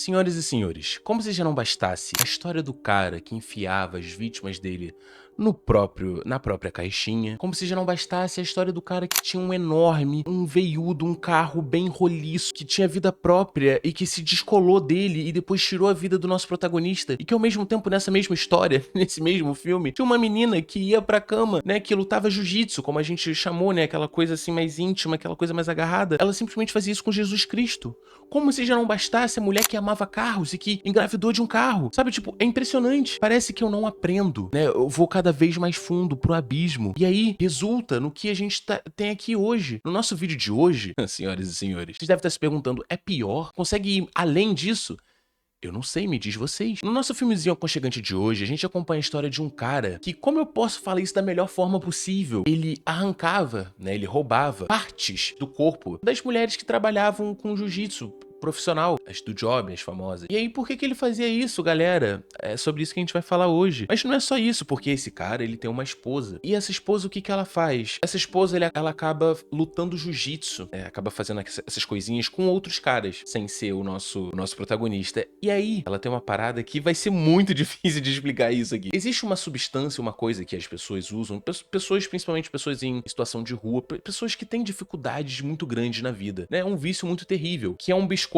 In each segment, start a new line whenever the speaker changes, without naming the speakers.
Senhoras e senhores, como se já não bastasse a história do cara que enfiava as vítimas dele na própria caixinha, como se já não bastasse a história do cara que tinha um veiudo, um carro bem roliço, que tinha vida própria e que se descolou dele e depois tirou a vida do nosso protagonista, e que ao mesmo tempo nessa mesma história, nesse mesmo filme, tinha uma menina que ia pra cama, né, que lutava jiu-jitsu, como a gente chamou, né, aquela coisa assim mais íntima, aquela coisa mais agarrada. Ela simplesmente fazia isso com Jesus Cristo. Como se já não bastasse a mulher que amava carros e que engravidou de um carro. Sabe, tipo, é impressionante. Parece que eu não aprendo, né? Eu vou cada vez mais fundo pro abismo. E aí, resulta no que a gente tem aqui hoje. No nosso vídeo de hoje, senhoras e senhores, vocês devem estar se perguntando, é pior? Consegue ir além disso? Eu não sei, me diz vocês. No nosso filmezinho aconchegante de hoje, a gente acompanha a história de um cara que, como eu posso falar isso da melhor forma possível, ele arrancava, né, ele roubava partes do corpo das mulheres que trabalhavam com jiu-jitsu profissional, as do job, as famosas. E aí, por que ele fazia isso, galera? É sobre isso que a gente vai falar hoje. Mas não é só isso, porque esse cara, ele tem uma esposa. E essa esposa, o que ela faz? Essa esposa, ela acaba lutando jiu-jitsu, acaba fazendo essas coisinhas com outros caras, sem ser o nosso protagonista. E aí, ela tem uma parada que vai ser muito difícil de explicar isso aqui. Existe uma substância, uma coisa que as pessoas usam, pessoas, principalmente pessoas em situação de rua, pessoas que têm dificuldades muito grandes na vida, né? Um vício muito terrível, que é um biscoito.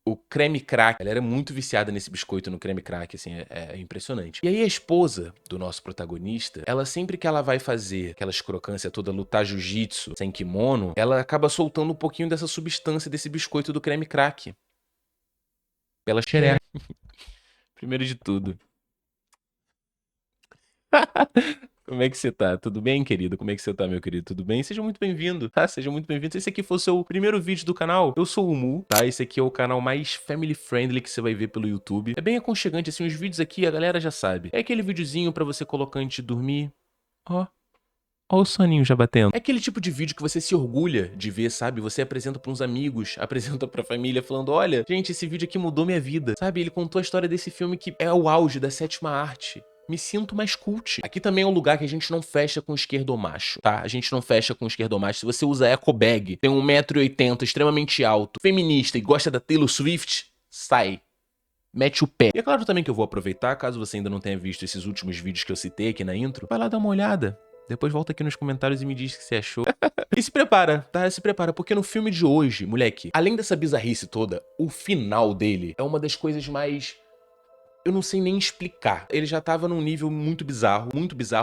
O creme crack. Ela era muito viciada nesse biscoito, no creme crack, assim, é impressionante. E aí a esposa do nosso protagonista, ela sempre que ela vai fazer aquelas crocâncias toda, lutar jiu-jitsu sem kimono, ela acaba soltando um pouquinho dessa substância, desse biscoito do creme crack. Pela xereca. Primeiro de tudo. Como é que você tá? Tudo bem, querido? Como é que você tá, meu querido? Tudo bem? Seja muito bem-vindo, tá? Seja muito bem-vindo. Se esse aqui for o seu primeiro vídeo do canal, eu sou o Mu, tá? Esse aqui é o canal mais family friendly que você vai ver pelo YouTube. É bem aconchegante, assim, os vídeos aqui a galera já sabe. É aquele videozinho pra você colocar antes de dormir. Ó. Ó o soninho já batendo. É aquele tipo de vídeo que você se orgulha de ver, sabe? Você apresenta pra uns amigos, apresenta pra família, falando, olha, gente, esse vídeo aqui mudou minha vida. Sabe? Ele contou a história desse filme que é o auge da sétima arte. Me sinto mais cult. Aqui também é um lugar que a gente não fecha com esquerdomacho, tá? A gente não fecha com esquerdomacho. Se você usa eco bag, tem 1,80 m, extremamente alto, feminista e gosta da Taylor Swift, sai. Mete o pé. E é claro também que eu vou aproveitar, caso você ainda não tenha visto esses últimos vídeos que eu citei aqui na intro, vai lá dar uma olhada. Depois volta aqui nos comentários e me diz o que você achou. E se prepara, tá? Se prepara, porque no filme de hoje, moleque, além dessa bizarrice toda, o final dele é uma das coisas mais... eu não sei nem explicar. Ele já tava num nível muito bizarro,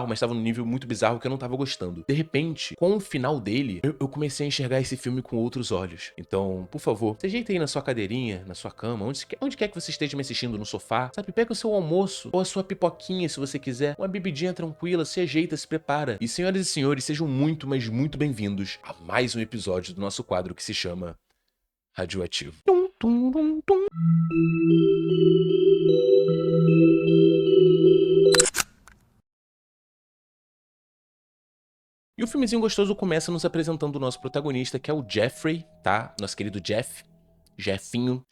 mas tava num nível muito bizarro que eu não tava gostando. De repente, com o final dele, eu comecei a enxergar esse filme com outros olhos. Então, por favor, se ajeita aí na sua cadeirinha, na sua cama, onde quer que você esteja me assistindo, no sofá, sabe? Pega o seu almoço, ou a sua pipoquinha, se você quiser, uma bebidinha tranquila, se ajeita, se prepara. E senhoras e senhores, sejam muito, mas muito bem-vindos a mais um episódio do nosso quadro que se chama Radioativo. Tum, tum, tum, tum. E o filmezinho gostoso começa nos apresentando o nosso protagonista, que é o Jeffrey, tá? Nosso querido Jeff. Jefinho.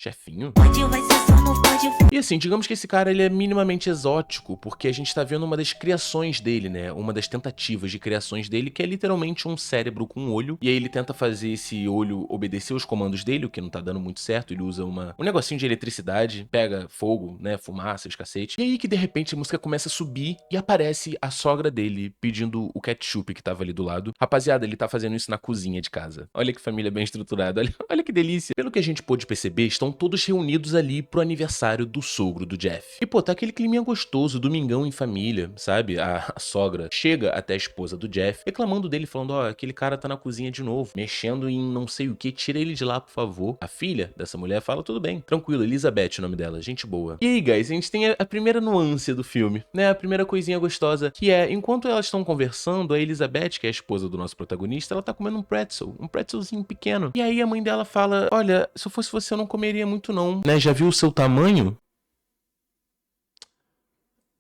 E assim, digamos que esse cara ele é minimamente exótico, porque a gente tá vendo uma das criações dele, né? Uma das tentativas de criações dele, que é literalmente um cérebro com um olho. E aí ele tenta fazer esse olho obedecer os comandos dele, o que não tá dando muito certo. Ele usa um negocinho de eletricidade, pega fogo, né? Fumaça, os cacete. E aí que de repente a música começa a subir e aparece a sogra dele pedindo o ketchup que tava ali do lado. Rapaziada, ele tá fazendo isso na cozinha de casa. Olha que família bem estruturada, olha que delícia. Pelo que a gente pôde perceber, estão todos reunidos ali pro aniversário do sogro do Jeff. E pô, tá aquele climinha gostoso, domingão em família, sabe? A sogra chega até a esposa do Jeff, reclamando dele, falando, ó, aquele cara tá na cozinha de novo, mexendo em não sei o que, tira ele de lá, por favor. A filha dessa mulher fala, tudo bem, tranquilo, Elizabeth é o nome dela, gente boa. E aí, guys, a gente tem a primeira nuance do filme, né? A primeira coisinha gostosa, que é, enquanto elas estão conversando, a Elizabeth, que é a esposa do nosso protagonista, ela tá comendo um pretzelzinho pequeno. E aí a mãe dela fala, olha, se eu fosse você eu não comeria muito não, né? Já viu o seu tamanho?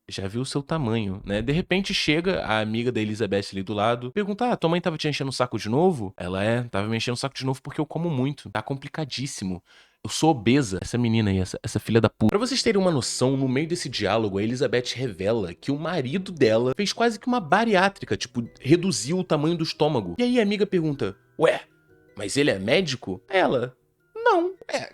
Já viu o seu tamanho, né? De repente chega a amiga da Elizabeth ali do lado, pergunta, tua mãe tava te enchendo o saco de novo? Ela tava me enchendo o saco de novo porque eu como muito, tá complicadíssimo. Eu sou obesa. Essa menina aí, essa filha da puta. Pra vocês terem uma noção, no meio desse diálogo, a Elizabeth revela que o marido dela fez quase que uma bariátrica, tipo, reduziu o tamanho do estômago. E aí a amiga pergunta, ué, mas ele é médico? Ela... não,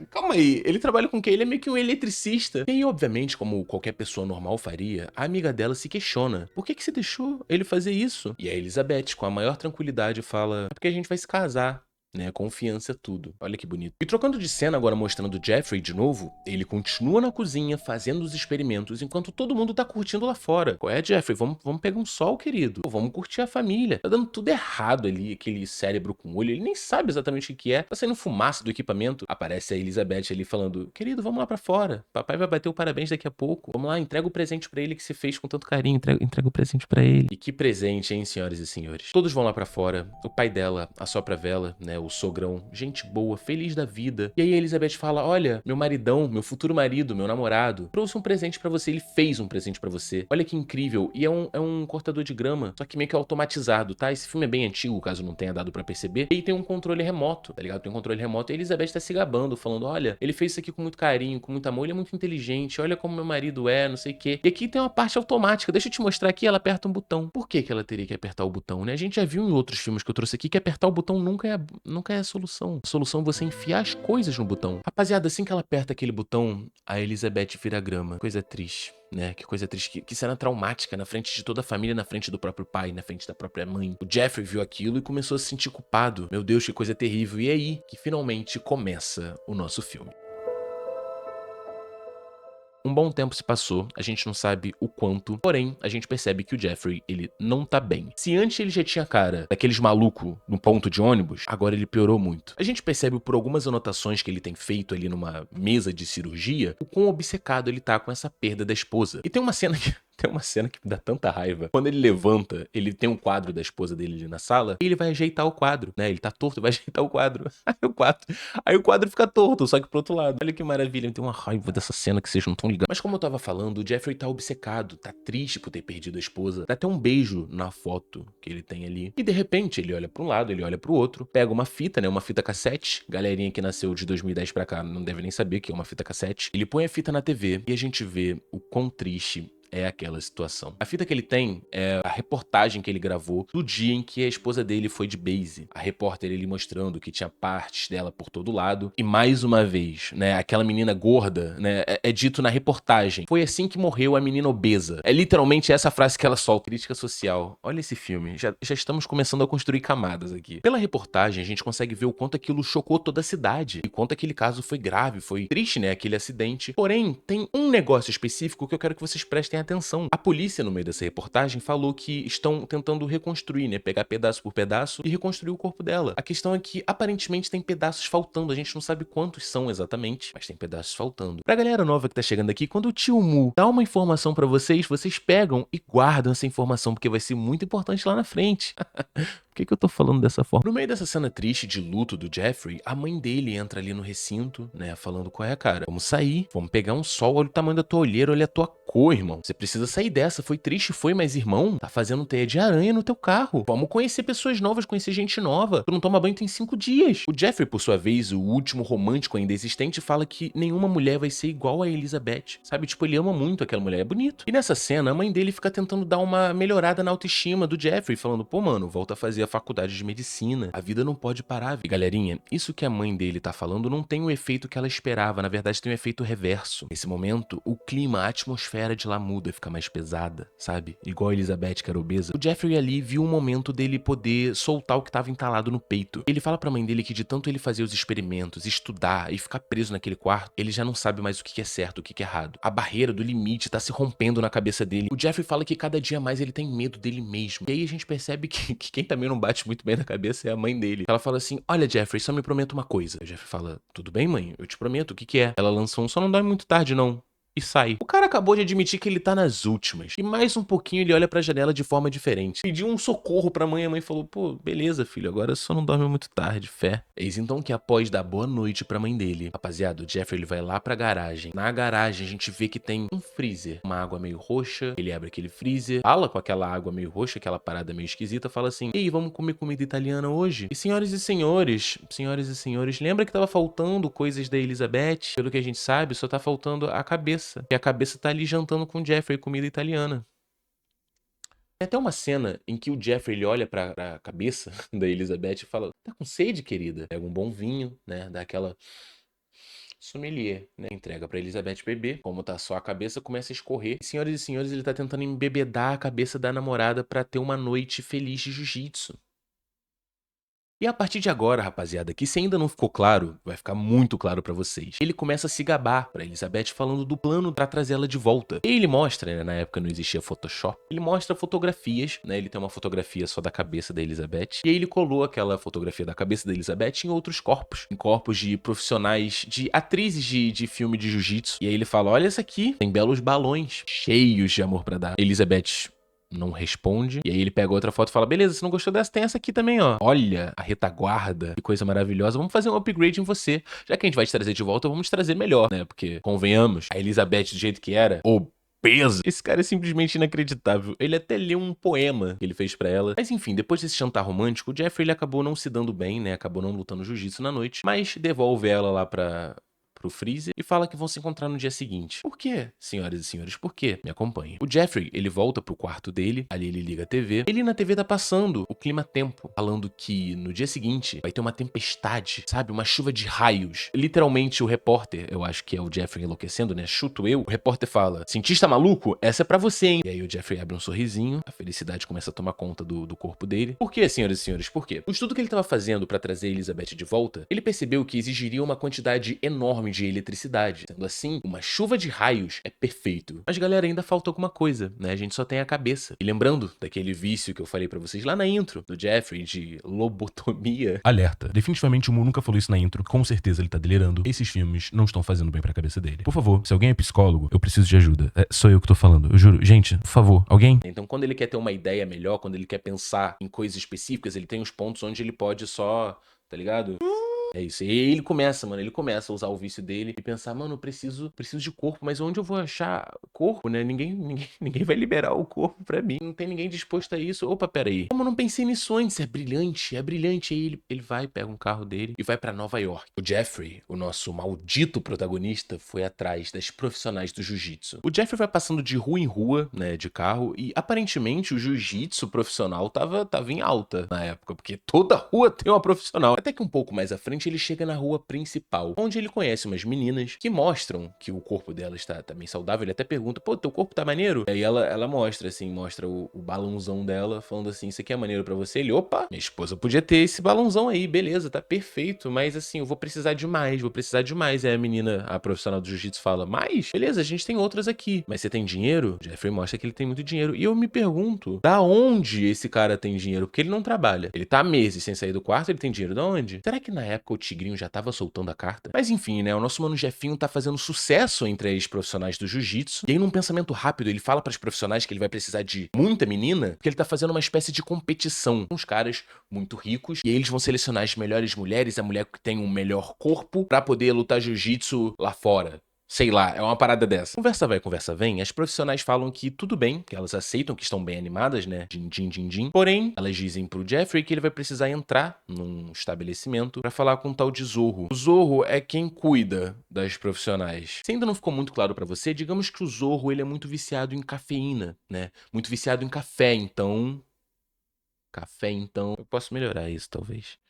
Calma aí, ele trabalha com o quê? Ele é meio que um eletricista. E aí, obviamente, como qualquer pessoa normal faria, a amiga dela se questiona. Por que que você deixou ele fazer isso? E a Elizabeth, com a maior tranquilidade, fala: é porque a gente vai se casar. Né, confiança, tudo. Olha que bonito. E trocando de cena agora, mostrando o Jeffrey de novo, ele continua na cozinha fazendo os experimentos enquanto todo mundo tá curtindo lá fora. Qual é, Jeffrey? Vamos pegar um sol, querido. Pô, vamos curtir a família. Tá dando tudo errado ali, aquele cérebro com olho. Ele nem sabe exatamente o que é. Tá saindo fumaça do equipamento. Aparece a Elizabeth ali falando: querido, vamos lá pra fora. Papai vai bater o parabéns daqui a pouco. Vamos lá, entrega o presente pra ele que você fez com tanto carinho. Entrega o presente pra ele. E que presente, hein, senhoras e senhores? Todos vão lá pra fora. O pai dela assopra a vela, né? O sogrão, gente boa, feliz da vida. E aí a Elizabeth fala: olha, meu maridão, meu futuro marido, meu namorado, trouxe um presente pra você, ele fez um presente pra você. Olha que incrível. E é um cortador de grama, só que meio que automatizado, tá? Esse filme é bem antigo, caso não tenha dado pra perceber. E aí tem um controle remoto, tá ligado? Tem um controle remoto e a Elizabeth tá se gabando, falando: olha, ele fez isso aqui com muito carinho, com muito amor, ele é muito inteligente, olha como meu marido é, não sei o quê. E aqui tem uma parte automática, deixa eu te mostrar aqui, ela aperta um botão. Por que que ela teria que apertar o botão, né? A gente já viu em outros filmes que eu trouxe aqui que apertar o botão nunca é a solução. A solução é você enfiar as coisas no botão. Rapaziada, assim que ela aperta aquele botão, a Elizabeth vira grama. Coisa triste, né? Que coisa triste, que cena traumática na frente de toda a família, na frente do próprio pai, na frente da própria mãe. O Jeffrey viu aquilo e começou a se sentir culpado. Meu Deus, que coisa terrível. E é aí que finalmente começa o nosso filme. Um bom tempo se passou, a gente não sabe o quanto, porém, a gente percebe que o Jeffrey, ele não tá bem. Se antes ele já tinha cara daqueles maluco no ponto de ônibus, agora ele piorou muito. A gente percebe por algumas anotações que ele tem feito ali numa mesa de cirurgia, o quão obcecado ele tá com essa perda da esposa. E tem uma cena que... Tem uma cena que me dá tanta raiva. Quando ele levanta, ele tem um quadro da esposa dele ali na sala, e ele vai ajeitar o quadro, né? Ele tá torto, vai ajeitar o quadro. Aí o quadro fica torto, só que pro outro lado. Olha que maravilha, eu tenho uma raiva dessa cena que vocês não estão ligando. Mas como eu tava falando, o Jeffrey tá obcecado, tá triste por ter perdido a esposa. Dá até um beijo na foto que ele tem ali. E de repente, ele olha pra um lado, ele olha pro outro, pega uma fita, né? Uma fita cassete. Galerinha que nasceu de 2010 pra cá não deve nem saber que é uma fita cassete. Ele põe a fita na TV e a gente vê o quão triste é aquela situação. A fita que ele tem é a reportagem que ele gravou do dia em que a esposa dele foi de base. A repórter ele mostrando que tinha partes dela por todo lado. E mais uma vez, né, aquela menina gorda, né, é dito na reportagem: foi assim que morreu a menina obesa. É literalmente essa frase que ela solta. Crítica social. Olha esse filme. Já estamos começando a construir camadas aqui. Pela reportagem, a gente consegue ver o quanto aquilo chocou toda a cidade. E quanto aquele caso foi grave, foi triste, né, aquele acidente. Porém, tem um negócio específico que eu quero que vocês prestem atenção. A polícia, no meio dessa reportagem, falou que estão tentando reconstruir, né? Pegar pedaço por pedaço e reconstruir o corpo dela. A questão é que, aparentemente, tem pedaços faltando. A gente não sabe quantos são exatamente, mas tem pedaços faltando. Pra galera nova que tá chegando aqui, quando o tio Mu dá uma informação pra vocês, vocês pegam e guardam essa informação, porque vai ser muito importante lá na frente. Por que eu tô falando dessa forma? No meio dessa cena triste de luto do Jeffrey, a mãe dele entra ali no recinto, né, falando: qual é, cara? Vamos sair, vamos pegar um sol, olha o tamanho da tua olheira, olha a tua cor, irmão. Você precisa sair dessa, foi triste, foi, mas irmão, tá fazendo teia de aranha no teu carro. Vamos conhecer pessoas novas, conhecer gente nova. Tu não toma banho tem 5 dias. O Jeffrey, por sua vez, o último romântico ainda existente, fala que nenhuma mulher vai ser igual a Elizabeth. Sabe, tipo, ele ama muito aquela mulher, é bonito. E nessa cena, a mãe dele fica tentando dar uma melhorada na autoestima do Jeffrey, falando: pô, mano, volta a fazer a faculdade de medicina. A vida não pode parar. E galerinha, isso que a mãe dele tá falando não tem o efeito que ela esperava. Na verdade, tem um efeito reverso. Nesse momento, o clima, a atmosfera de lá muda, fica mais pesada, sabe? Igual a Elizabeth, que era obesa. O Jeffrey ali viu um momento dele poder soltar o que tava entalado no peito. Ele fala pra mãe dele que de tanto ele fazer os experimentos, estudar e ficar preso naquele quarto, ele já não sabe mais o que é certo, o que é errado. A barreira do limite tá se rompendo na cabeça dele. O Jeffrey fala que cada dia mais ele tem medo dele mesmo. E aí a gente percebe que quem também não bate muito bem na cabeça é a mãe dele. Ela fala assim: olha, Jeffrey, só me prometa uma coisa. O Jeffrey fala: tudo bem, mãe? Eu te prometo. O que é? Ela lança um: só não dói muito tarde, não. E sai. O cara acabou de admitir que ele tá nas últimas. E mais um pouquinho ele olha pra janela de forma diferente. Pediu um socorro pra mãe, a mãe falou: pô, beleza, filho, agora só não dorme muito tarde, fé. Eis então que após dar boa noite pra mãe dele, rapaziada, o Jeffrey ele vai lá pra garagem. Na garagem a gente vê que tem um freezer, uma água meio roxa. Ele abre aquele freezer, fala com aquela água meio roxa, aquela parada meio esquisita, fala assim: ei, vamos comer comida italiana hoje? E senhoras e senhores, lembra que tava faltando coisas da Elizabeth? Pelo que a gente sabe, só tá faltando a cabeça. E a cabeça tá ali jantando com o Jeffrey, comida italiana. Tem até uma cena em que o Jeffrey ele olha pra cabeça da Elizabeth e fala: tá com sede, querida? Pega um bom vinho, né? Dá aquela sommelier, né? Entrega pra Elizabeth beber. Como tá só a cabeça, começa a escorrer. E, senhoras e senhores, ele tá tentando embebedar a cabeça da namorada pra ter uma noite feliz de jiu-jitsu. E a partir de agora, rapaziada, que se ainda não ficou claro, vai ficar muito claro pra vocês. Ele começa a se gabar pra Elizabeth falando do plano pra trazer ela de volta. E ele mostra, né, na época não existia Photoshop, ele mostra fotografias, né, ele tem uma fotografia só da cabeça da Elizabeth, e aí ele colou aquela fotografia da cabeça da Elizabeth em outros corpos, em corpos de profissionais, de atrizes de filme de jiu-jitsu. E aí ele fala, olha essa aqui, tem belos balões, cheios de amor pra dar. Elizabeth não responde. E aí ele pega outra foto e fala, beleza, se não gostou dessa, tem essa aqui também, ó. Olha a retaguarda, que coisa maravilhosa. Vamos fazer um upgrade em você. Já que a gente vai te trazer de volta, vamos te trazer melhor, né? Porque, convenhamos, a Elizabeth do jeito que era, peso. Esse cara é simplesmente inacreditável. Ele até leu um poema que ele fez pra ela. Mas enfim, depois desse jantar romântico, o Jeffrey ele acabou não se dando bem, né? Acabou não lutando jiu-jitsu na noite. Mas devolve ela lá pro freezer e fala que vão se encontrar no dia seguinte. Por quê, senhoras e senhores? Por quê? Me acompanhem. O Jeffrey, ele volta pro quarto dele, ali ele liga a TV. Ele na TV tá passando o clima-tempo, falando que no dia seguinte vai ter uma tempestade, sabe? Uma chuva de raios. Literalmente o repórter, eu acho que é o Jeffrey enlouquecendo, né? Chuto eu. O repórter fala, cientista maluco, essa é pra você, hein? E aí o Jeffrey abre um sorrisinho, a felicidade começa a tomar conta do corpo dele. Por quê, senhoras e senhores? Por quê? O estudo que ele tava fazendo pra trazer a Elizabeth de volta, ele percebeu que exigiria uma quantidade enorme de eletricidade. Sendo assim, uma chuva de raios é perfeito. Mas galera, ainda falta alguma coisa, né? A gente só tem a cabeça. E lembrando daquele vício que eu falei pra vocês lá na intro, do Jeffrey, de lobotomia.
Alerta. Definitivamente o Mu nunca falou isso na intro. Com certeza ele tá delirando. Esses filmes não estão fazendo bem pra cabeça dele. Por favor, se alguém é psicólogo, eu preciso de ajuda. Sou eu que tô falando. Eu juro. Gente, por favor, alguém?
Então, quando ele quer ter uma ideia melhor, quando ele quer pensar em coisas específicas, ele tem os pontos onde ele pode só, tá ligado? É isso. E aí ele começa, mano, ele começa a usar o vício dele e pensar, mano, eu preciso de corpo, mas onde eu vou achar corpo, né? Ninguém vai liberar o corpo pra mim. Não tem ninguém disposto a isso. Opa, pera aí. Como eu não pensei nisso antes? É brilhante, é brilhante. Aí ele vai, pega um carro dele e vai pra Nova York. O Jeffrey, o nosso maldito protagonista, foi atrás das profissionais do jiu-jitsu. O Jeffrey vai passando de rua em rua, né, de carro, e aparentemente o jiu-jitsu profissional tava em alta na época, porque toda rua tem uma profissional. Até que um pouco mais à frente ele chega na rua principal, onde ele conhece umas meninas que mostram que o corpo delas tá bem saudável. Ele até pergunta, pô, teu corpo tá maneiro? Aí ela mostra, assim, mostra o balãozão dela, falando assim, isso aqui é maneiro pra você? Ele, opa, minha esposa podia ter esse balãozão aí, beleza, tá perfeito, mas assim, eu vou precisar de mais, vou precisar de mais. Aí a menina, a profissional do jiu-jitsu fala, mas, beleza, a gente tem outras aqui, mas você tem dinheiro? O Jeffrey mostra que ele tem muito dinheiro. E eu me pergunto, da onde esse cara tem dinheiro? Porque ele não trabalha. Ele tá há meses sem sair do quarto, ele tem dinheiro da onde? Será que na época o Tigrinho já tava soltando a carta? Mas enfim, né? O nosso mano Jefinho tá fazendo sucesso entre as profissionais do jiu-jitsu. E aí, num pensamento rápido, ele fala pras profissionais que ele vai precisar de muita menina, porque ele tá fazendo uma espécie de competição com uns caras muito ricos. E aí eles vão selecionar as melhores mulheres, a mulher que tem um melhor corpo, pra poder lutar jiu-jitsu lá fora. Sei lá, é uma parada dessa. Conversa vai, conversa vem, as profissionais falam que tudo bem, que elas aceitam, que estão bem animadas, né? Din, din, din, din. Porém, elas dizem pro Jeffrey que ele vai precisar entrar num estabelecimento pra falar com um tal de Zorro. O Zorro é quem cuida das profissionais. Se ainda não ficou muito claro pra você, digamos que o Zorro, ele é muito viciado em cafeína, né? Muito viciado em café, então... Café, então... Eu posso melhorar isso, talvez.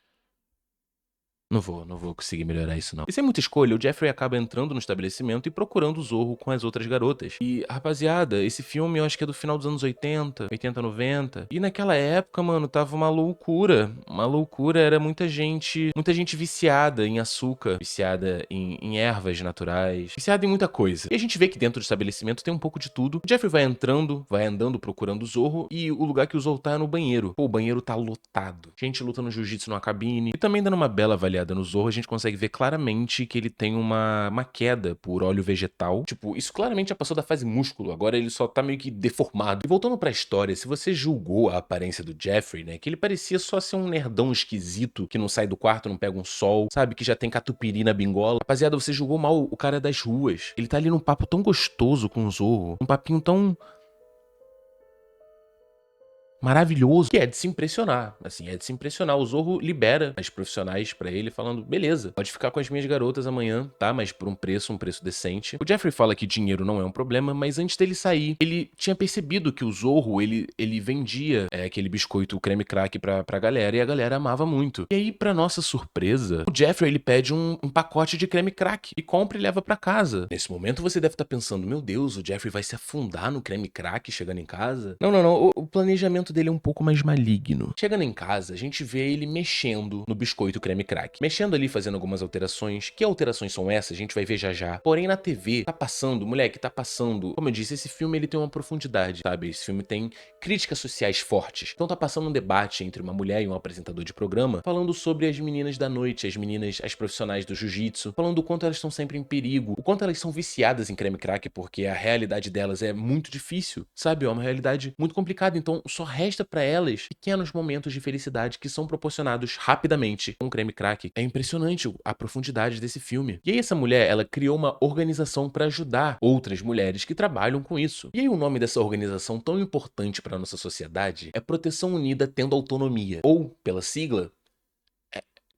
Não vou conseguir melhorar isso não. E sem muita escolha, o Jeffrey acaba entrando no estabelecimento e procurando o Zorro com as outras garotas. E, rapaziada, esse filme eu acho que é do final dos anos 80, 90. E naquela época, mano, tava uma loucura. Uma loucura, era muita gente viciada em açúcar, viciada em ervas naturais, viciada em muita coisa. E a gente vê que dentro do estabelecimento tem um pouco de tudo. O Jeffrey vai entrando, vai andando procurando o Zorro e o lugar que o Zorro tá é no banheiro. Pô, o banheiro tá lotado. Gente lutando jiu-jitsu numa cabine. E também dando uma bela avaliada no Zorro, a gente consegue ver claramente que ele tem uma queda por óleo vegetal. Tipo, isso claramente já passou da fase músculo, agora ele só tá meio que deformado. E voltando pra história, se você julgou a aparência do Jeffrey, né, que ele parecia só ser um nerdão esquisito, que não sai do quarto, não pega um sol, sabe, que já tem catupiry na bingola. Rapaziada, você julgou mal o cara das ruas. Ele tá ali num papo tão gostoso com o Zorro, um papinho tão... maravilhoso, que é de se impressionar. Assim, é de se impressionar. O Zorro libera as profissionais pra ele, falando, beleza, pode ficar com as minhas garotas amanhã, tá? Mas por um preço decente. O Jeffrey fala que dinheiro não é um problema, mas antes dele sair, ele tinha percebido que o Zorro, ele vendia aquele biscoito creme crack pra galera, e a galera amava muito. E aí, pra nossa surpresa, o Jeffrey, ele pede um pacote de creme crack e compra e leva pra casa. Nesse momento, você deve estar pensando, meu Deus, o Jeffrey vai se afundar no creme crack chegando em casa? Não, não, não. O planejamento dele é um pouco mais maligno. Chegando em casa, a gente vê ele mexendo no biscoito creme crack. Mexendo ali, fazendo algumas alterações. Que alterações são essas? A gente vai ver já já. Porém, na TV, tá passando, moleque, tá passando. Como eu disse, esse filme ele tem uma profundidade, sabe? Esse filme tem críticas sociais fortes. Então tá passando um debate entre uma mulher e um apresentador de programa, falando sobre as meninas da noite, as profissionais do jiu-jitsu, falando o quanto elas estão sempre em perigo, o quanto elas são viciadas em creme crack, porque a realidade delas é muito difícil, sabe? É uma realidade muito complicada, então só resta pra elas pequenos momentos de felicidade que são proporcionados rapidamente com creme crack. É impressionante a profundidade desse filme. E aí essa mulher, ela criou uma organização pra ajudar outras mulheres que trabalham com isso. E aí o nome dessa organização tão importante pra nossa sociedade é Proteção Unida Tendo Autonomia, ou, pela sigla,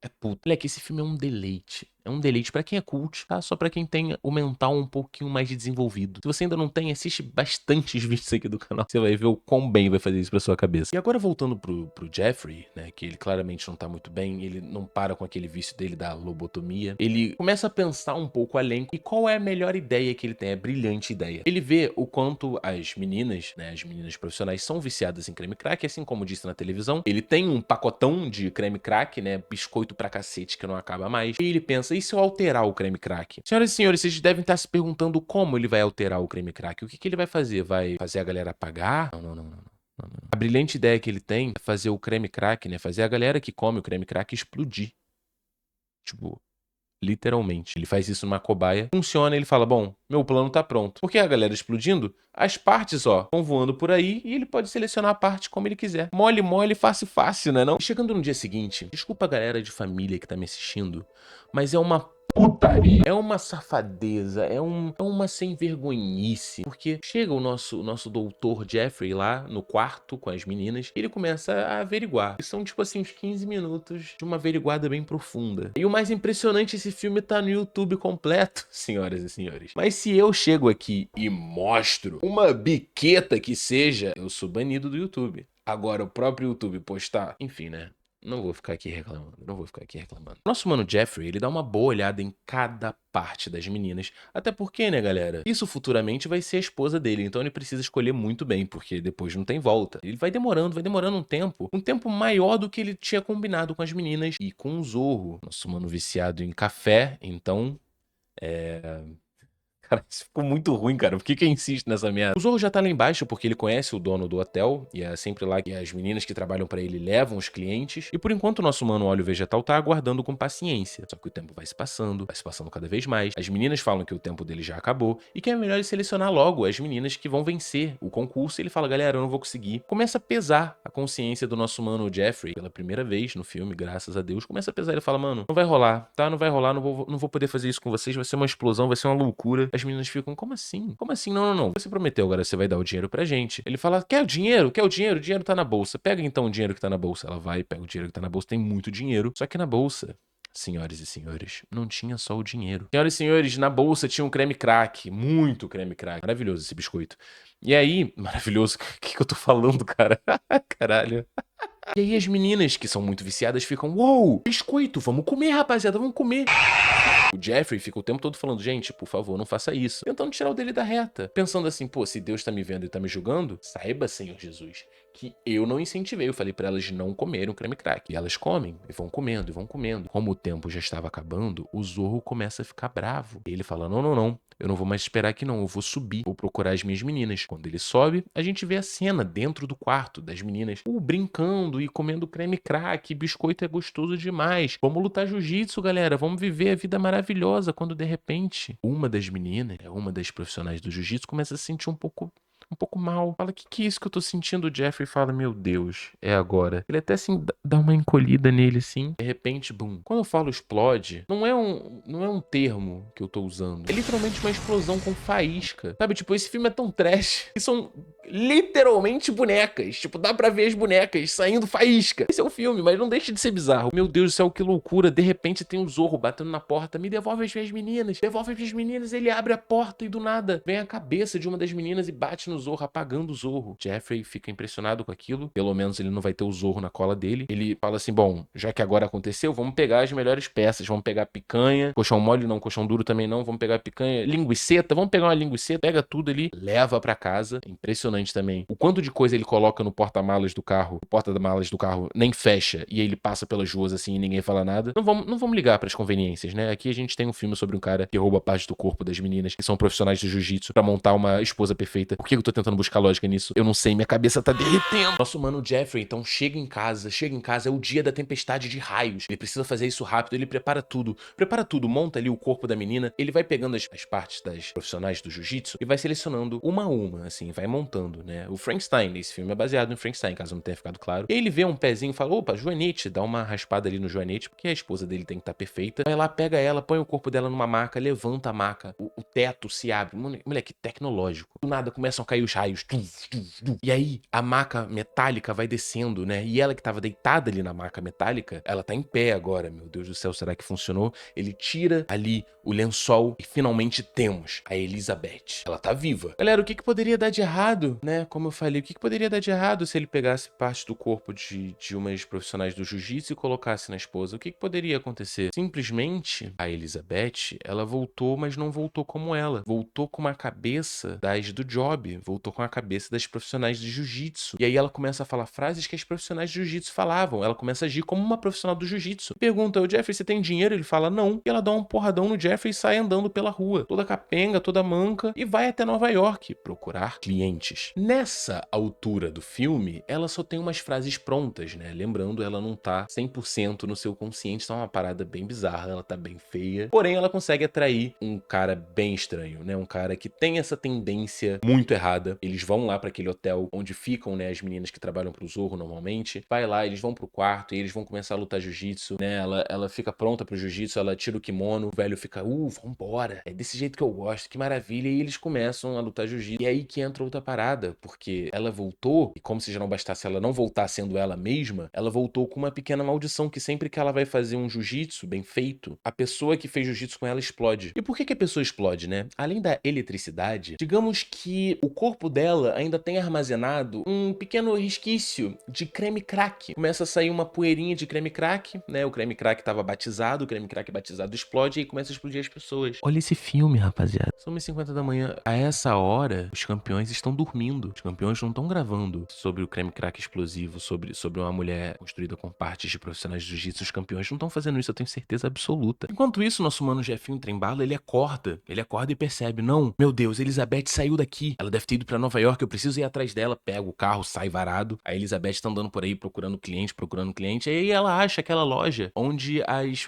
é puto. Moleque, esse filme é um deleite. É um deleite pra quem é cult, tá? Só pra quem tem o mental um pouquinho mais desenvolvido. Se você ainda não tem, assiste bastantes vídeos aqui do canal. Você vai ver o quão bem vai fazer isso pra sua cabeça. E agora voltando pro Jeffrey, né? Que ele claramente não tá muito bem. Ele não para com aquele vício dele da lobotomia. Ele começa a pensar um pouco além. E qual é a melhor ideia que ele tem? É brilhante ideia. Ele vê o quanto as meninas, né? As meninas profissionais são viciadas em creme crack. Assim como disse na televisão. Ele tem um pacotão de creme crack, né? Biscoito pra cacete que não acaba mais. E ele pensa, e se eu alterar o creme crack? Senhoras e senhores, vocês devem estar se perguntando como ele vai alterar o creme crack. O que ele vai fazer? Vai fazer a galera pagar? Não, não, não, não. Não, não. A brilhante ideia que ele tem é fazer o creme crack, né? Fazer a galera que come o creme crack explodir. Tipo, literalmente. Ele faz isso numa cobaia. Funciona, ele fala, bom, meu plano tá pronto. Porque a galera explodindo, as partes, ó, vão voando por aí e ele pode selecionar a parte como ele quiser. Mole, mole, fácil, fácil, né não? E chegando no dia seguinte, desculpa a galera de família que tá me assistindo, mas é uma putaria. É uma safadeza, é uma sem vergonhice. Porque chega o nosso doutor Jeffrey lá no quarto com as meninas e ele começa a averiguar. E são tipo assim uns 15 minutos de uma averiguada bem profunda. E o mais impressionante, esse filme tá no YouTube completo, senhoras e senhores. Mas se eu chego aqui e mostro uma biqueta que seja, eu sou banido do YouTube. Agora o próprio YouTube postar, enfim, né? Não vou ficar aqui reclamando, não vou ficar aqui reclamando. Nosso mano Jeffrey, ele dá uma boa olhada em cada parte das meninas. Até porque, né, galera? Isso futuramente vai ser a esposa dele, então ele precisa escolher muito bem, porque depois não tem volta. Ele vai demorando um tempo maior do que ele tinha combinado com as meninas e com o Zorro. Nosso mano viciado em café, então... Cara, isso ficou muito ruim, cara. Por que insiste nessa merda? O Zorro já tá lá embaixo porque ele conhece o dono do hotel. E é sempre lá que as meninas que trabalham pra ele levam os clientes. E por enquanto o nosso mano óleo vegetal tá aguardando com paciência. Só que o tempo vai se passando cada vez mais. As meninas falam que o tempo dele já acabou. E que é melhor ele selecionar logo as meninas que vão vencer o concurso. E ele fala, galera, eu não vou conseguir. Começa a pesar a consciência do nosso mano Jeffrey. Pela primeira vez no filme, graças a Deus. Começa a pesar. Ele fala, mano, não vai rolar, tá? Não vai rolar, não vou poder fazer isso com vocês. Vai ser uma explosão, vai ser uma loucura. As meninas ficam, como assim? Como assim? Não, não, não. Você prometeu, agora você vai dar o dinheiro pra gente. Ele fala, quer o dinheiro? Quer o dinheiro? O dinheiro tá na bolsa. Pega então o dinheiro que tá na bolsa. Ela vai, pega o dinheiro que tá na bolsa. Tem muito dinheiro. Só que na bolsa, senhoras e senhores, não tinha só o dinheiro. Senhoras e senhores, na bolsa tinha um creme crack. Muito creme crack. Maravilhoso esse biscoito. E aí, maravilhoso. O que eu tô falando, cara? Caralho. E aí as meninas, que são muito viciadas, ficam, uou, biscoito, vamos comer, rapaziada, vamos comer. O Jeffrey fica o tempo todo falando, gente, por favor, não faça isso. Tentando tirar o dele da reta. Pensando assim, pô, se Deus tá me vendo e tá me julgando, saiba, Senhor Jesus, que eu não incentivei. Eu falei pra elas não comerem o creme crack. E elas comem, e vão comendo, e vão comendo. Como o tempo já estava acabando, o Zorro começa a ficar bravo. E ele fala, não, não, não. Eu não vou mais esperar aqui não, eu vou subir, vou procurar as minhas meninas. Quando ele sobe, a gente vê a cena dentro do quarto das meninas, brincando e comendo creme crack, biscoito é gostoso demais. Vamos lutar jiu-jitsu, galera, vamos viver a vida maravilhosa. Quando de repente, uma das meninas, uma das profissionais do jiu-jitsu, começa a se sentir um pouco mal. Fala, que é isso que eu tô sentindo? O Jeffrey fala, meu Deus, é agora. Ele até assim dá uma encolhida nele assim. De repente, bum. Quando eu falo explode, não é um termo que eu tô usando. É literalmente uma explosão com faísca. Sabe, tipo, esse filme é tão trash. E são literalmente bonecas. Tipo, dá pra ver as bonecas saindo faísca. Esse é o filme, mas não deixa de ser bizarro. Meu Deus do céu, que loucura. De repente tem um Zorro batendo na porta. Me devolve as minhas meninas. Devolve as minhas meninas. Ele abre a porta e do nada vem a cabeça de uma das meninas e bate no Zorro, apagando o Zorro. Jeffrey fica impressionado com aquilo. Pelo menos ele não vai ter o Zorro na cola dele. Ele fala assim, bom, já que agora aconteceu, vamos pegar as melhores peças. Vamos pegar picanha. Colchão mole não, colchão duro também não. Vamos pegar picanha. Linguiceta. Vamos pegar uma linguiceta. Pega tudo ali, leva pra casa. Impressionante também. O quanto de coisa ele coloca no porta-malas do carro. O porta-malas do carro nem fecha e aí ele passa pelas ruas assim e ninguém fala nada. Não vamos ligar pras conveniências, né? Aqui a gente tem um filme sobre um cara que rouba parte do corpo das meninas que são profissionais de jiu-jitsu pra montar uma esposa perfeita. Por que eu tô tentando buscar lógica nisso? Eu não sei, minha cabeça tá derretendo. Nosso mano Jeffrey, então, chega em casa, é o dia da tempestade de raios. Ele precisa fazer isso rápido, ele prepara tudo, monta ali o corpo da menina, ele vai pegando as partes das profissionais do jiu-jitsu e vai selecionando uma a uma, assim, vai montando, né? O Frankenstein, esse filme é baseado no Frankenstein, caso não tenha ficado claro. E aí ele vê um pezinho e fala, opa, joanete, dá uma raspada ali no joanete, porque a esposa dele tem que estar perfeita. Vai lá, pega ela, põe o corpo dela numa maca, levanta a maca, o teto se abre, moleque, tecnológico. Do nada começam a cair os raios. E aí a maca metálica vai descendo, né? E ela que tava deitada ali na maca metálica, ela tá em pé agora, meu Deus do céu, será que funcionou? Ele tira ali o lençol e finalmente temos a Elizabeth. Ela tá viva. Galera, o que poderia dar de errado, né? Como eu falei, o que poderia dar de errado se ele pegasse parte do corpo de umas profissionais do jiu-jitsu e colocasse na esposa? O que poderia acontecer? Simplesmente, a Elizabeth, ela voltou, mas não voltou como ela. Voltou com uma cabeça das do job, voltou com a cabeça das profissionais de jiu-jitsu. E aí ela começa a falar frases que as profissionais de jiu-jitsu falavam. Ela começa a agir como uma profissional do jiu-jitsu. Pergunta, o Jeffrey, você tem dinheiro? Ele fala, não. E ela dá um porradão no Jeffrey e sai andando pela rua. Toda capenga, toda manca. E vai até Nova York procurar clientes. Nessa altura do filme, ela só tem umas frases prontas, né? Lembrando, ela não tá 100% no seu consciente. Tá uma parada bem bizarra. Ela tá bem feia. Porém, ela consegue atrair um cara bem estranho, né? Um cara que tem essa tendência muito errada. Eles vão lá pra aquele hotel onde ficam, né, as meninas que trabalham pro Zorro normalmente. Vai lá, eles vão pro quarto e eles vão começar a lutar jiu-jitsu, né? Ela fica pronta pro jiu-jitsu, ela tira o kimono, o velho fica, vambora. É desse jeito que eu gosto, que maravilha. E eles começam a lutar jiu-jitsu. E aí que entra outra parada, porque ela voltou, e como se já não bastasse ela não voltar sendo ela mesma, ela voltou com uma pequena maldição, que sempre que ela vai fazer um jiu-jitsu bem feito, a pessoa que fez jiu-jitsu com ela explode. E por que a pessoa explode, né? Além da eletricidade, digamos que o corpo dela ainda tem armazenado um pequeno resquício de creme crack. Começa a sair uma poeirinha de creme crack, né? O creme crack tava batizado, o creme crack batizado explode e aí começa a explodir as pessoas. Olha esse filme, rapaziada. São 1h50 da manhã. A essa hora, os campeões estão dormindo. Os campeões não estão gravando sobre o creme crack explosivo, sobre uma mulher construída com partes de profissionais de jiu-jitsu. Os campeões não estão fazendo isso, eu tenho certeza absoluta. Enquanto isso, nosso mano Jefinho Trembala, ele acorda e percebe, não, meu Deus, Elizabeth saiu daqui. Ela deve ter ido pra Nova York, eu preciso ir atrás dela. Pega o carro, sai varado. A Elizabeth tá andando por aí procurando cliente. E aí ela acha aquela loja onde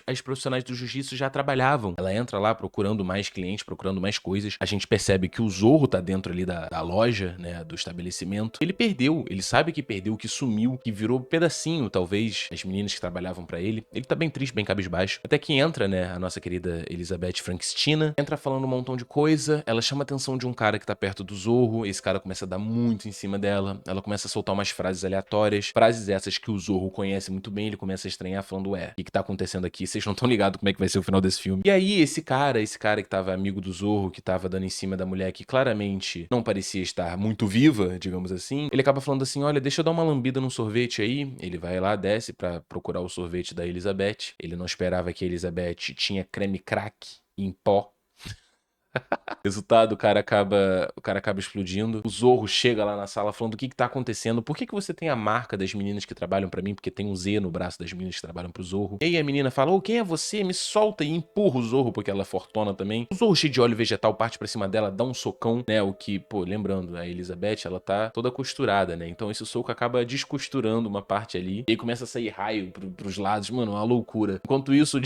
as profissionais do jiu-jitsu já trabalhavam. Ela entra lá procurando mais clientes, procurando mais coisas. A gente percebe que o Zorro tá dentro ali da loja, né, do estabelecimento. Ele perdeu, ele sabe que perdeu, que sumiu, que virou pedacinho, talvez, as meninas que trabalhavam pra ele. Ele tá bem triste, bem cabisbaixo. Até que entra, né, a nossa querida Elizabeth Frankstina, entra falando um montão de coisa, ela chama a atenção de um cara que tá perto do Zorro, esse cara começa a dar muito em cima dela, ela começa a soltar umas frases aleatórias, frases essas que o Zorro conhece muito bem, ele começa a estranhar falando, o que tá acontecendo aqui? Vocês não estão ligados como é que vai ser o final desse filme. E aí, esse cara que tava amigo do Zorro, que tava dando em cima da mulher que claramente não parecia estar muito viva, digamos assim, ele acaba falando assim, olha, deixa eu dar uma lambida num sorvete aí. Ele vai lá, desce pra procurar o sorvete da Elizabeth. Ele não esperava que a Elizabeth tinha creme crack em pó. Resultado, o cara acaba explodindo. O Zorro chega lá na sala falando o que tá acontecendo. Por que você tem a marca das meninas que trabalham pra mim? Porque tem um Z no braço das meninas que trabalham pro Zorro. E aí a menina fala, quem é você? Me solta, e empurra o Zorro, porque ela é fortona também. O Zorro, cheio de óleo vegetal, parte pra cima dela, dá um socão, né? O que, lembrando, a Elizabeth, ela tá toda costurada, né? Então esse soco acaba descosturando uma parte ali. E aí começa a sair raio pros lados. Mano, uma loucura. Enquanto isso,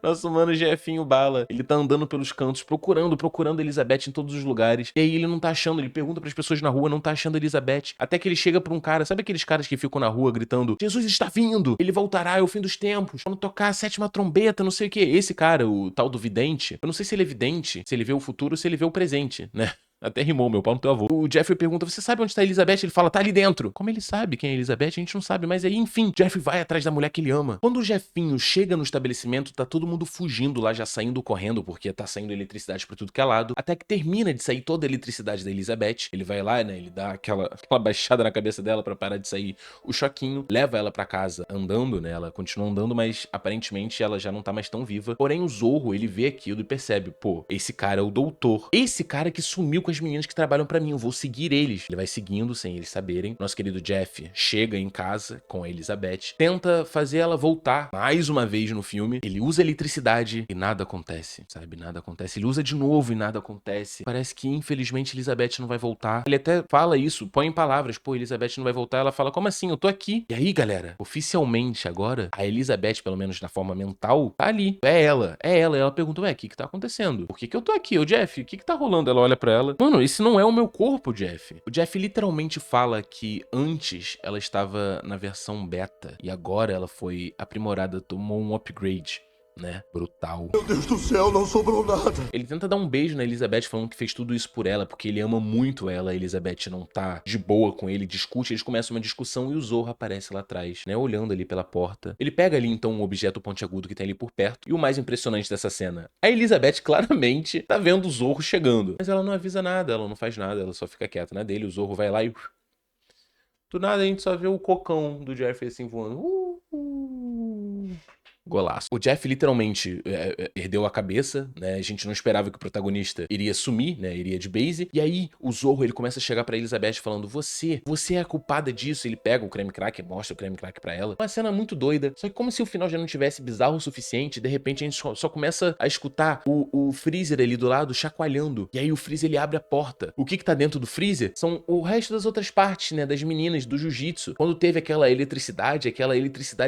nosso mano Jefinho Bala, ele tá andando pelos cantos, procurando Elizabeth em todos os lugares. E aí ele não tá achando, ele pergunta pras pessoas na rua, não tá achando Elizabeth. Até que ele chega pra um cara, sabe aqueles caras que ficam na rua gritando, Jesus está vindo, ele voltará, é o fim dos tempos, quando tocar a 7ª trombeta, não sei o que. Esse cara, o tal do vidente, eu não sei se ele é vidente, se ele vê o futuro ou se ele vê o presente, né? Até rimou, meu pau no teu avô. O Jeffrey pergunta, você sabe onde tá a Elizabeth? Ele fala, tá ali dentro. Como ele sabe quem é a Elizabeth? A gente não sabe, mas aí, enfim, Jeffrey vai atrás da mulher que ele ama. Quando o Jeffinho chega no estabelecimento, tá todo mundo fugindo lá, já saindo correndo, porque tá saindo eletricidade pra tudo que é lado, até que termina de sair toda a eletricidade da Elizabeth. Ele vai lá, né, ele dá aquela baixada na cabeça dela pra parar de sair o choquinho, leva ela pra casa andando, né, ela continua andando, mas aparentemente ela já não tá mais tão viva. Porém, o Zorro, ele vê aquilo e percebe, pô, esse cara é o doutor. Esse cara que sumiu com as meninas que trabalham pra mim, eu vou seguir eles. Ele vai seguindo sem eles saberem. Nosso querido Jeff chega em casa com a Elizabeth, tenta fazer ela voltar mais uma vez no filme. Ele usa eletricidade e nada acontece, sabe? Nada acontece. Ele usa de novo e nada acontece. Parece que, infelizmente, Elizabeth não vai voltar. Ele até fala isso, põe em palavras, pô, Elizabeth não vai voltar. Ela fala, como assim? Eu tô aqui. E aí, galera, oficialmente agora, a Elizabeth, pelo menos na forma mental, tá ali. É ela. E ela pergunta, ué, o que tá acontecendo? Por que eu tô aqui? Ô, Jeff, o que tá rolando? Ela olha pra ela. Mano, esse não é o meu corpo, Jeff. O Jeff literalmente fala que antes ela estava na versão beta e agora ela foi aprimorada, tomou um upgrade, né? Brutal.
Meu Deus do céu, não sobrou nada.
Ele tenta dar um beijo na Elizabeth falando que fez tudo isso por ela, porque ele ama muito ela. A Elizabeth não tá de boa com ele, discute, eles começam uma discussão e o Zorro aparece lá atrás, né? Olhando ali pela porta. Ele pega ali então um objeto pontiagudo que tem ali por perto. E o mais impressionante dessa cena, a Elizabeth claramente tá vendo o Zorro chegando. Mas ela não avisa nada, ela não faz nada, ela só fica quieta na dele. O Zorro vai lá e... Do nada a gente só vê o cocão do Jeffrey assim voando. Golaço. O Jeff literalmente perdeu a cabeça, né? A gente não esperava que o protagonista iria sumir, né? Iria de base. E aí o Zorro, ele começa a chegar pra Elizabeth falando, você é a culpada disso. Ele pega o creme crack, mostra o creme crack pra ela. Uma cena muito doida. Só que como se o final já não tivesse bizarro o suficiente, de repente a gente só começa a escutar o freezer ali do lado chacoalhando. E aí o freezer, ele abre a porta. O que tá dentro do freezer são o resto das outras partes, né? Das meninas, do jiu-jitsu. Quando teve aquela eletricidade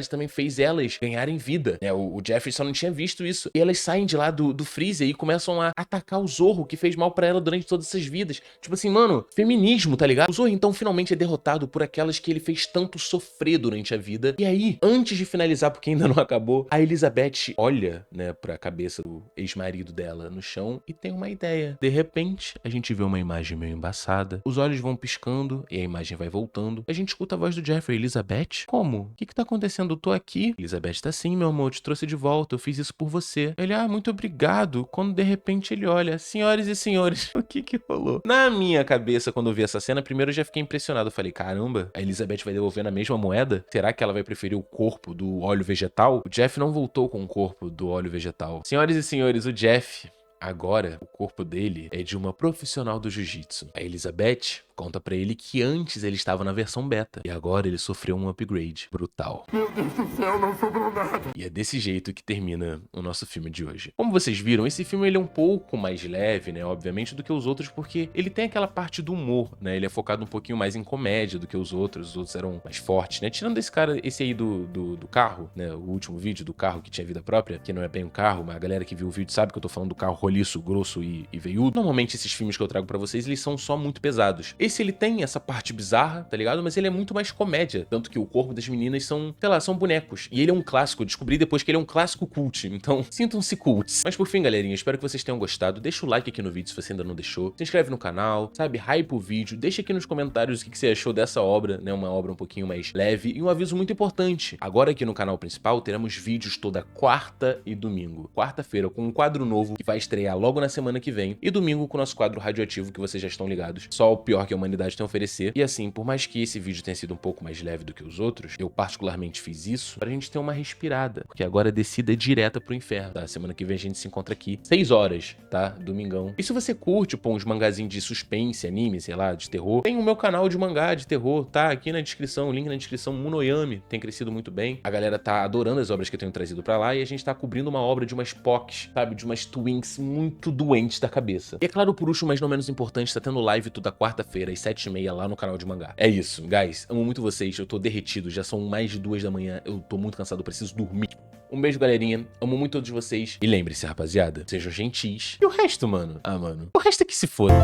também fez elas ganharem vida. Né? O Jeffrey só não tinha visto isso. E elas saem de lá do freezer e começam a atacar o Zorro, que fez mal pra ela durante todas essas vidas. Tipo assim, mano, feminismo, tá ligado? O Zorro então finalmente é derrotado por aquelas que ele fez tanto sofrer durante a vida. E aí, antes de finalizar, porque ainda não acabou, a Elizabeth olha, né, pra cabeça do ex-marido dela no chão e tem uma ideia. De repente, a gente vê uma imagem meio embaçada, os olhos vão piscando e a imagem vai voltando. A gente escuta a voz do Jeffrey. Elizabeth? Como? O que tá acontecendo? Eu tô aqui. Elizabeth tá assim, meu amor, eu te trouxe de volta, eu fiz isso por você. Ele, muito obrigado. Quando de repente ele olha, senhoras e senhores, o que rolou? Na minha cabeça, quando eu vi essa cena, primeiro eu já fiquei impressionado. Eu falei, caramba, a Elizabeth vai devolver na mesma moeda? Será que ela vai preferir o corpo do óleo vegetal? O Jeff não voltou com o corpo do óleo vegetal. Senhoras e senhores, o Jeff... Agora, o corpo dele é de uma profissional do jiu-jitsu. A Elizabeth conta pra ele que antes ele estava na versão beta e agora ele sofreu um upgrade brutal.
Meu Deus do céu, não sobrou nada.
E é desse jeito que termina o nosso filme de hoje. Como vocês viram, esse filme ele é um pouco mais leve, né, obviamente, do que os outros, porque ele tem aquela parte do humor, né, ele é focado um pouquinho mais em comédia do que os outros eram mais fortes, né, tirando esse cara, esse aí do carro, né, o último vídeo do carro que tinha vida própria, que não é bem um carro, mas a galera que viu o vídeo sabe que eu tô falando do carro roliço, grosso e veiudo. Normalmente esses filmes que eu trago pra vocês, eles são só muito pesados. Esse ele tem essa parte bizarra, tá ligado? Mas ele é muito mais comédia. Tanto que o corpo das meninas são, sei lá, são bonecos. E ele é um clássico. Eu descobri depois que ele é um clássico cult. Então, sintam-se cults. Mas por fim, galerinha, espero que vocês tenham gostado. Deixa o like aqui no vídeo se você ainda não deixou. Se inscreve no canal, sabe? Hype o vídeo. Deixa aqui nos comentários o que você achou dessa obra, né? Uma obra um pouquinho mais leve. E um aviso muito importante. Agora aqui no canal principal, teremos vídeos toda quarta e domingo. Quarta-feira com um quadro novo que vai estrear logo na semana que vem. E domingo com o nosso quadro radioativo, que vocês já estão ligados. Só o pior que a humanidade tem a oferecer. E assim, por mais que esse vídeo tenha sido um pouco mais leve do que os outros, eu particularmente fiz isso pra gente ter uma respirada, porque agora a descida é direta pro inferno, tá? Semana que vem a gente se encontra aqui, 6 horas, tá? Domingão. E se você curte, pô, uns mangazinhos de suspense, anime, sei lá, de terror, tem o meu canal de mangá de terror, tá? Aqui na descrição, link na descrição, Munoyami, tem crescido muito bem. A galera tá adorando as obras que eu tenho trazido pra lá e a gente tá cobrindo uma obra de umas POCs, sabe? De umas twinks muito doentes da cabeça. E é claro, por último, mas não menos importante, tá tendo live toda quarta-feira, às 7h30 lá no canal de mangá. É isso, guys. Amo muito vocês. Eu tô derretido. Já são mais de 2 da manhã. Eu tô muito cansado. Eu preciso dormir. Um beijo, galerinha. Amo muito todos vocês. E lembre-se, rapaziada. Sejam gentis. E o resto, mano? Mano. O resto é que se foda.